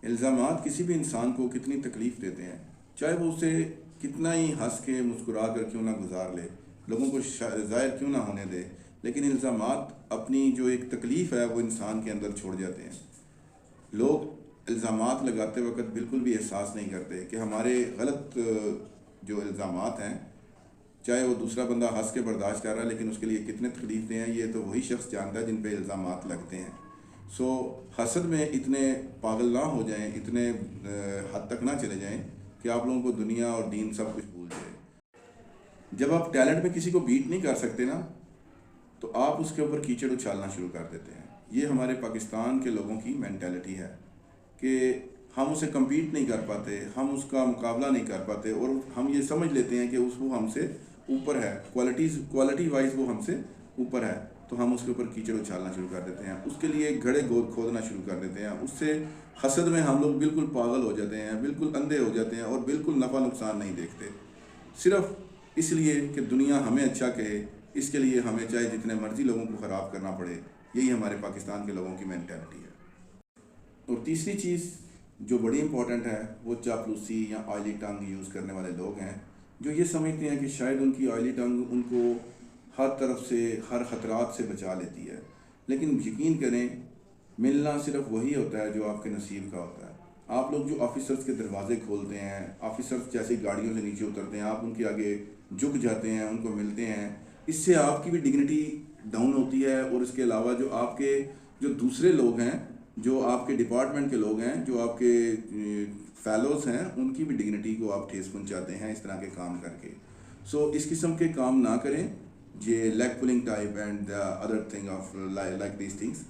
الزامات کسی بھی انسان کو کتنی تکلیف دیتے ہیں، چاہے وہ اسے کتنا ہی ہنس کے مسکرا کر کیوں نہ گزار لے، لوگوں کو ظاہر کیوں نہ ہونے دے، لیکن الزامات اپنی جو ایک تکلیف ہے وہ انسان کے اندر چھوڑ جاتے ہیں۔ لوگ الزامات لگاتے وقت بالکل بھی احساس نہیں کرتے کہ ہمارے غلط جو الزامات ہیں، چاہے وہ دوسرا بندہ ہنس کے برداشت کر رہا ہے لیکن اس کے لیے کتنے تکلیف دہ ہیں، یہ تو وہی شخص جانتا ہے جن پہ الزامات لگتے ہیں۔ حسد میں اتنے پاگل نہ ہو جائیں، اتنے حد تک نہ چلے جائیں کہ آپ لوگوں کو دنیا اور دین سب کچھ بھول جائے۔ جب آپ ٹیلنٹ میں کسی کو بیٹ نہیں کر سکتے نا، تو آپ اس کے اوپر کیچڑ اچھالنا شروع کر دیتے ہیں۔ یہ ہمارے پاکستان کے لوگوں کی مینٹیلٹی ہے کہ ہم اسے کمپیٹ نہیں کر پاتے، ہم اس کا مقابلہ نہیں کر پاتے، اور ہم یہ سمجھ لیتے ہیں کہ وہ ہم سے اوپر ہے، کوالٹی وائز وہ ہم سے اوپر ہے، تو ہم اس کے اوپر کیچڑ اچھالنا شروع کر دیتے ہیں، اس کے لیے گڑھے کھودنا شروع کر دیتے ہیں۔ اس سے حسد میں ہم لوگ بالکل پاگل ہو جاتے ہیں، بالکل اندھے ہو جاتے ہیں اور بالکل نفع نقصان نہیں دیکھتے، صرف اس لیے کہ دنیا ہمیں اچھا کہے۔ اس کے لیے ہمیں چاہے جتنے مرضی لوگوں کو خراب کرنا پڑے۔ یہی ہمارے پاکستان کے لوگوں کی مینٹیلٹی ہے۔ اور تیسری چیز جو بڑی امپورٹنٹ ہے، وہ چاپلوسی یا آئلی ٹنگ یوز کرنے والے لوگ ہیں، جو یہ سمجھتے ہیں کہ شاید ان کی آئلی ٹنگ ان کو ہر طرف سے، ہر خطرات سے بچا لیتی ہے، لیکن یقین کریں ملنا صرف وہی ہوتا ہے جو آپ کے نصیب کا ہوتا ہے۔ آپ لوگ جو آفیسرز کے دروازے کھولتے ہیں، آفیسرز جیسے گاڑیوں سے نیچے اترتے ہیں، آپ ان کے آگے جھک جاتے ہیں، ان کو ملتے ہیں، اس سے آپ کی بھی ڈگنیٹی ڈاؤن ہوتی ہے، اور اس کے علاوہ جو آپ کے جو دوسرے لوگ ہیں، جو آپ کے ڈپارٹمنٹ کے لوگ ہیں، جو آپ کے فیلوز ہیں، ان کی بھی ڈگنیٹی کو آپ ٹھیس پہنچاتے ہیں اس طرح کے کام کر کے۔ اس قسم کے کام نہ کریں، یہ leg pulling type and other thing of like these things.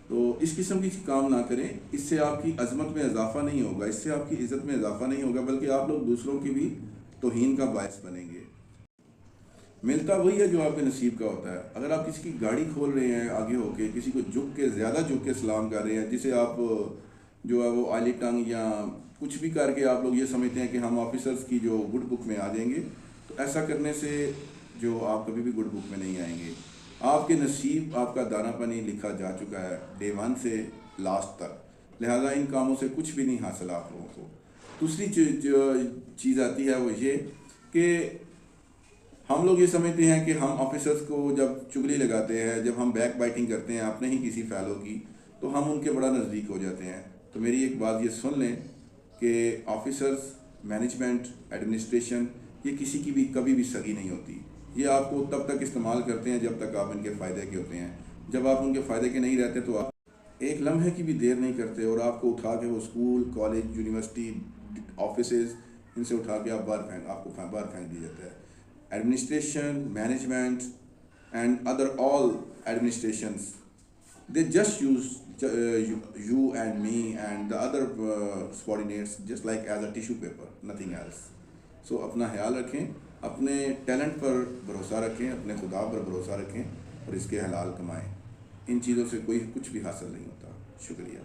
تو اس قسم کی کام نہ کریں، اس سے آپ کی عظمت میں اضافہ نہیں ہوگا، اس سے آپ کی عزت میں اضافہ نہیں ہوگا، بلکہ آپ لوگ دوسروں کی بھی توہین کا باعث بنیں گے۔ ملتا وہی ہے جو آپ کے نصیب کا ہوتا ہے۔ اگر آپ کسی کی گاڑی کھول رہے ہیں آگے ہو کے، کسی کو زیادہ جھک کے سلام کر رہے ہیں، جسے آپ جو ہے وہ آئلی ٹنگ یا کچھ بھی کر کے آپ لوگ یہ سمجھتے ہیں کہ ہم آفیسرز کی جو گڈ بک میں آ جائیں گے، تو ایسا کرنے سے جو آپ کبھی بھی گڈ بک میں نہیں آئیں گے۔ آپ کے نصیب، آپ کا دانا پانی لکھا جا چکا ہے ڈے 1 سے لاسٹ تک، لہذا ان کاموں سے کچھ بھی نہیں حاصل آپ لوگوں کو۔ دوسری چیز آتی ہے وہ یہ کہ ہم لوگ یہ سمجھتے ہیں کہ ہم آفیسرز کو جب چغلی لگاتے ہیں، جب ہم بیک بائٹنگ کرتے ہیں اپنے ہی کسی فیلو کی، تو ہم ان کے بڑا نزدیک ہو جاتے ہیں۔ تو میری ایک بات یہ سن لیں کہ آفیسرز، مینجمنٹ، ایڈمنسٹریشن، یہ کسی کی بھی کبھی بھی سگی نہیں ہوتی۔ یہ آپ کو تب تک استعمال کرتے ہیں جب تک آپ ان کے فائدے کے ہوتے ہیں۔ جب آپ ان کے فائدے کے نہیں رہتے تو آپ ایک لمحے کی بھی دیر نہیں کرتے، اور آپ کو اٹھا کے وہ اسکول، کالج، یونیورسٹی، آفیسز، ان سے اٹھا کے آپ کو باہر پھینک دیا جاتا ہے۔ Administration, management, and all administrations, they just use you and me and the other subordinates just like as a tissue paper, nothing else. So اپنا خیال رکھیں، اپنے ٹیلنٹ پر بھروسہ رکھیں، اپنے خدا پر بھروسہ رکھیں، اور اس کے حلال کمائیں۔ ان چیزوں سے کچھ بھی حاصل نہیں ہوتا۔ شکریہ۔